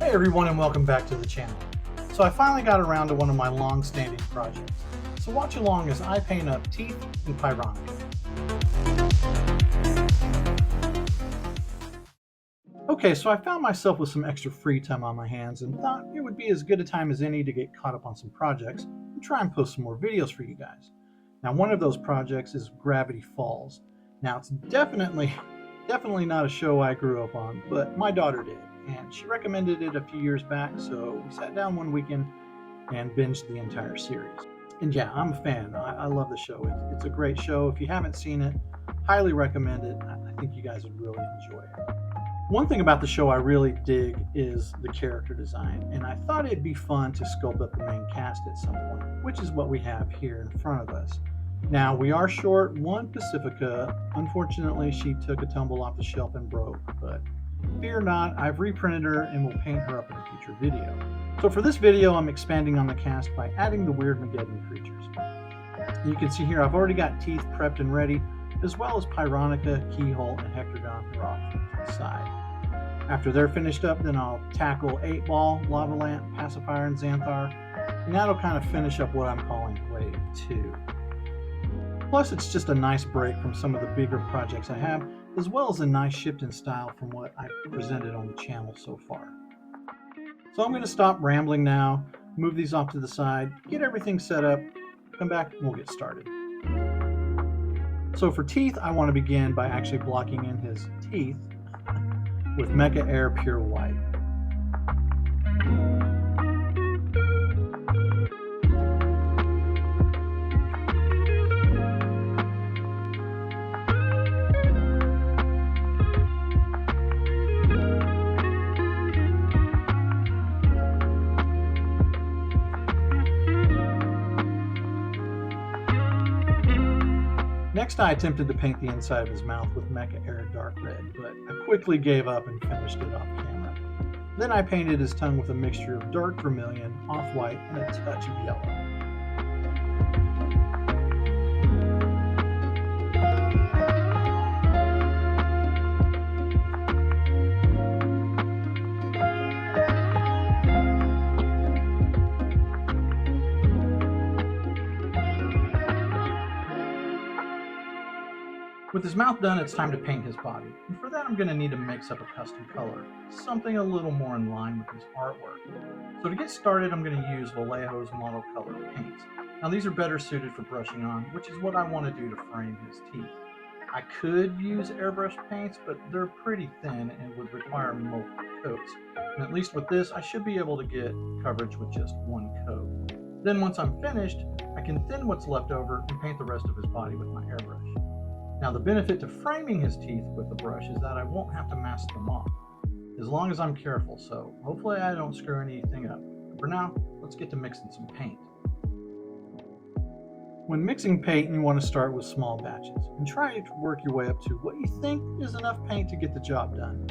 Hey everyone, and welcome back to the channel. So I finally got around to one of my long-standing projects. So watch along as I paint up teeth in Pyronica. Okay, so I found myself with some extra free time on my hands and thought it would be as good a time as any to get caught up on some projects and try and post some more videos for you guys. Now, one of those projects is Gravity Falls. Now, it's definitely not a show I grew up on, but my daughter did, and she recommended it a few years back, so we sat down one weekend and binged the entire series. And yeah, I'm a fan. I love the show. It's a great show. If you haven't seen it, highly recommend it. I think you guys would really enjoy it. One thing about the show I really dig is the character design, and I thought it'd be fun to sculpt up the main cast at some point, which is what we have here in front of us. Now, we are short one Pacifica. Unfortunately, she took a tumble off the shelf and broke, but fear not, I've reprinted her and will paint her up in a future video. So for this video, I'm expanding on the cast by adding the Weirdmageddon creatures. And you can see here I've already got teeth prepped and ready, as well as Pyronica, Keyhole, and Hectagon are off to the side. After they're finished up, then I'll tackle 8 Ball, Lava Lamp, Pacifier, and Xanthar, and that'll kind of finish up what I'm calling Wave 2. Plus, it's just a nice break from some of the bigger projects I have, as well as a nice shift in style from what I've presented on the channel so far. So I'm going to stop rambling now, move these off to the side, get everything set up, come back, and we'll get started. So for teeth, I want to begin by actually blocking in his teeth with Mecha Air Pure White. Next, I attempted to paint the inside of his mouth with Mecha Air Dark Red, but I quickly gave up and finished it off camera. Then I painted his tongue with a mixture of dark vermilion, off-white, and a touch of yellow. With his mouth done, it's time to paint his body, and for that I'm going to need to mix up a custom color, something a little more in line with his artwork. So to get started, I'm going to use Vallejo's Model Color paints. Now these are better suited for brushing on, which is what I want to do to frame his teeth. I could use airbrush paints, but they're pretty thin and would require multiple coats. And at least with this, I should be able to get coverage with just one coat. Then once I'm finished, I can thin what's left over and paint the rest of his body with my airbrush. Now the benefit to framing his teeth with the brush is that I won't have to mask them off, as long as I'm careful, so hopefully I don't screw anything up. But for now, let's get to mixing some paint. When mixing paint, you want to start with small batches, and try to work your way up to what you think is enough paint to get the job done.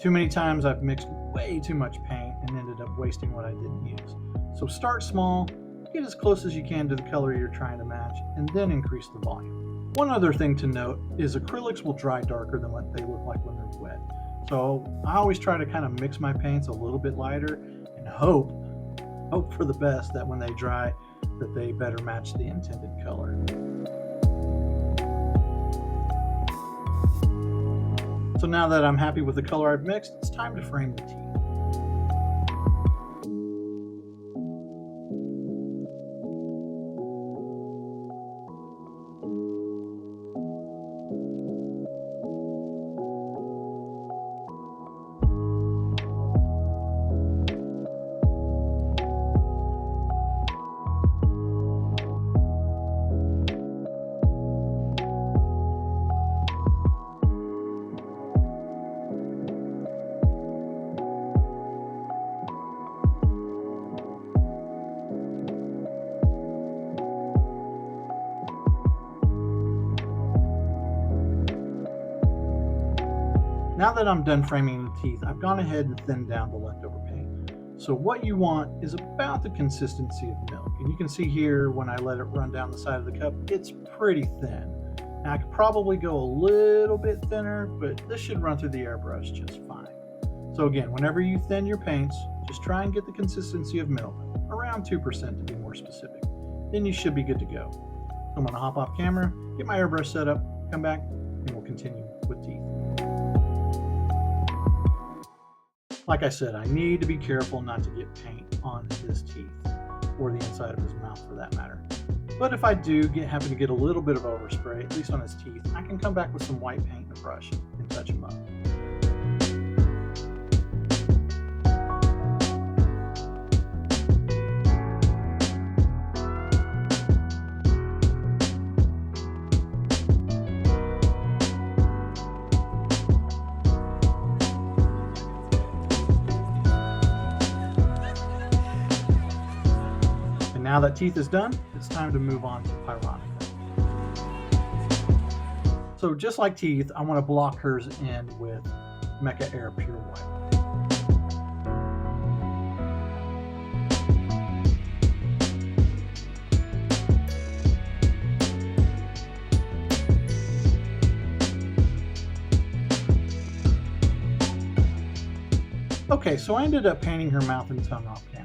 Too many times I've mixed way too much paint and ended up wasting what I didn't use. So start small, get as close as you can to the color you're trying to match, and then increase the volume. One other thing to note is acrylics will dry darker than what they look like when they're wet. So I always try to kind of mix my paints a little bit lighter and hope for the best that when they dry that they better match the intended color. So now that I'm happy with the color I've mixed, it's time to frame the teeth. Now that I'm done framing the teeth, I've gone ahead and thinned down the leftover paint. So what you want is about the consistency of milk. And you can see here when I let it run down the side of the cup, it's pretty thin. Now I could probably go a little bit thinner, but this should run through the airbrush just fine. So again, whenever you thin your paints, Just try and get the consistency of middleman, around 2% to be more specific. Then you should be good to go. I'm going to hop off camera, get my airbrush set up, come back, and we'll continue with teeth. Like I said, I need to be careful not to get paint on his teeth, or the inside of his mouth for that matter. But if I do happen to get a little bit of overspray, at least on his teeth, I can come back with some white paint and a brush and touch him up. Now that teeth is done, it's time to move on to Pyronica. So just like teeth, I want to block hers in with Mecha Air Pure White. Okay, so I ended up painting her mouth and tongue off camera.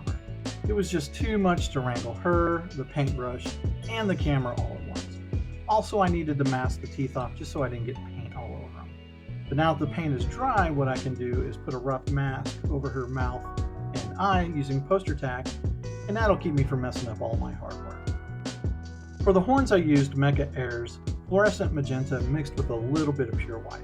It was just too much to wrangle her, the paintbrush, and the camera all at once. Also, I needed to mask the teeth off just so I didn't get paint all over them. But now that the paint is dry, what I can do is put a rough mask over her mouth and eye using poster tack, and that'll keep me from messing up all my hard work. For the horns, I used Mecha Air's fluorescent magenta mixed with a little bit of pure white.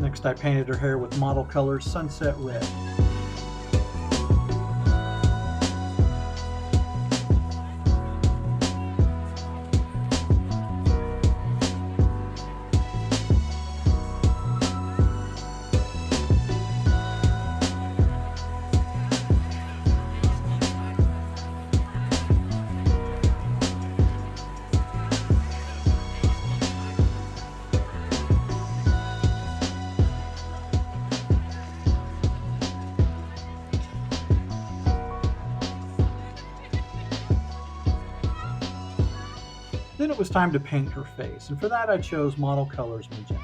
Next, I painted her hair with Model Colors Sunset Red. Then it was time to paint her face, and for that I chose Model Colors Magenta.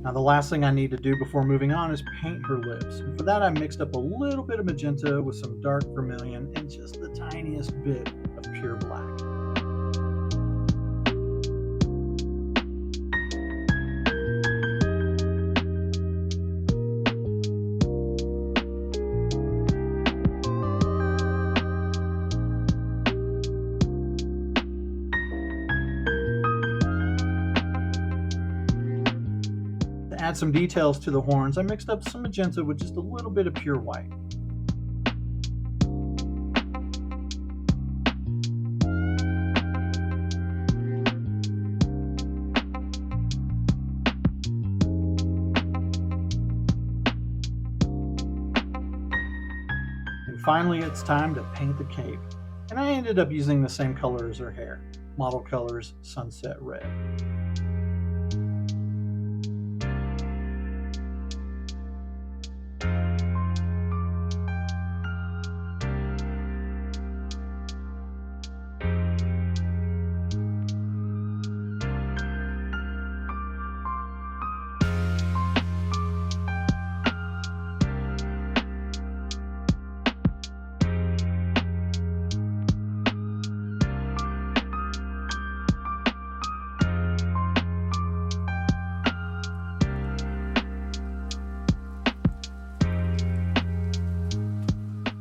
Now the last thing I need to do before moving on is paint her lips. And for that I mixed up a little bit of magenta with some dark vermilion and just the tiniest bit of pure black. To add some details to the horns, I mixed up some magenta with just a little bit of pure white. And finally, it's time to paint the cape. And I ended up using the same color as her hair, Model Colors Sunset Red.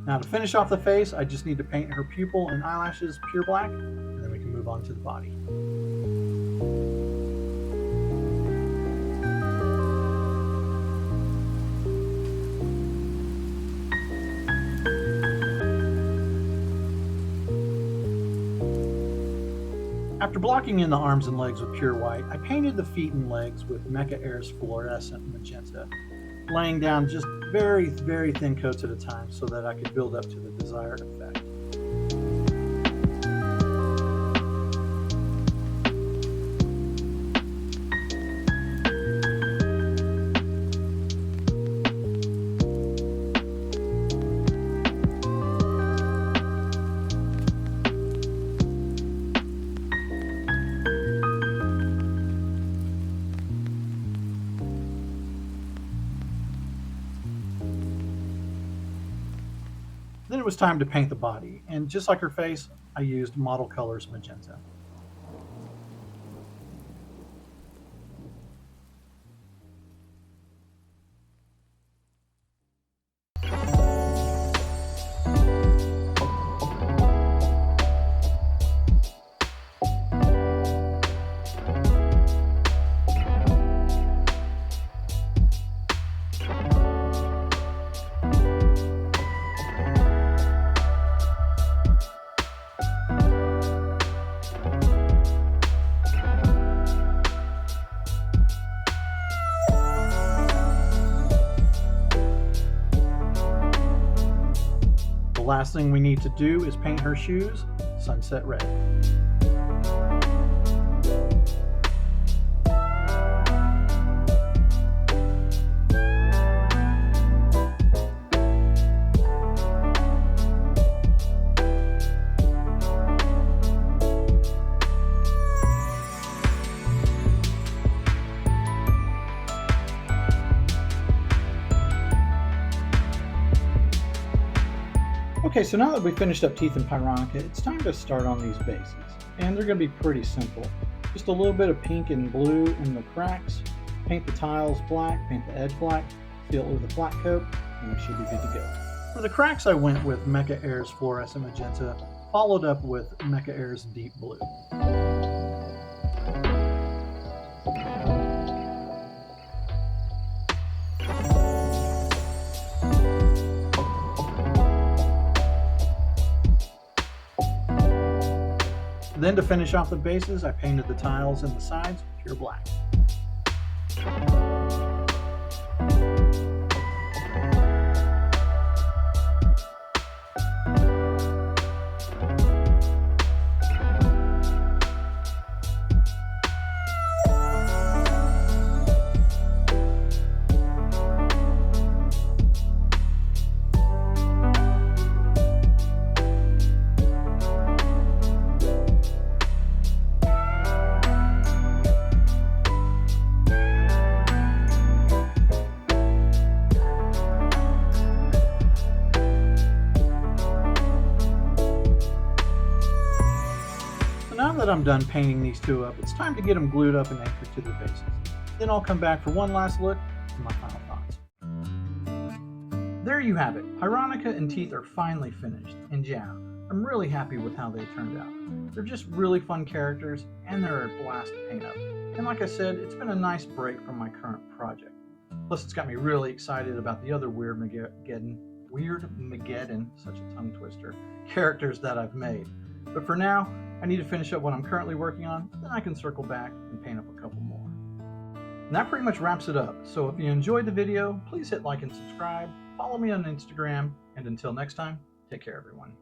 Now to finish off the face, I just need to paint her pupil and eyelashes pure black, and then we can move on to the body. After blocking in the arms and legs with pure white, I painted the feet and legs with Mecha Air's fluorescent magenta, laying down just very, very thin coats at a time so that I could build up to the desired effect. Then it was time to paint the body, and just like her face, I used Model Colors magenta. The last thing we need to do is paint her shoes sunset red. Okay, so now that we've finished up teeth and Pyronica, it's time to start on these bases. And they're going to be pretty simple. Just a little bit of pink and blue in the cracks, paint the tiles black, paint the edge black, seal it with a flat coat, and we should be good to go. For the cracks, I went with Mecha Air's fluorescent magenta, followed up with Mecha Air's deep blue. Then to finish off the bases, I painted the tiles and the sides pure black. Now that I'm done painting these two up, it's time to get them glued up and anchored to the bases. Then I'll come back for one last look and my final thoughts. There you have it. Pyronica and teeth are finally finished, and yeah, I'm really happy with how they turned out. They're just really fun characters, and they're a blast to paint up. And like I said, it's been a nice break from my current project. Plus, it's got me really excited about the other Weird Mageddon, such a tongue twister, characters that I've made. But for now, I need to finish up what I'm currently working on, then I can circle back and paint up a couple more. And that pretty much wraps it up. So if you enjoyed the video, please hit like and subscribe, follow me on Instagram, and until next time, take care everyone.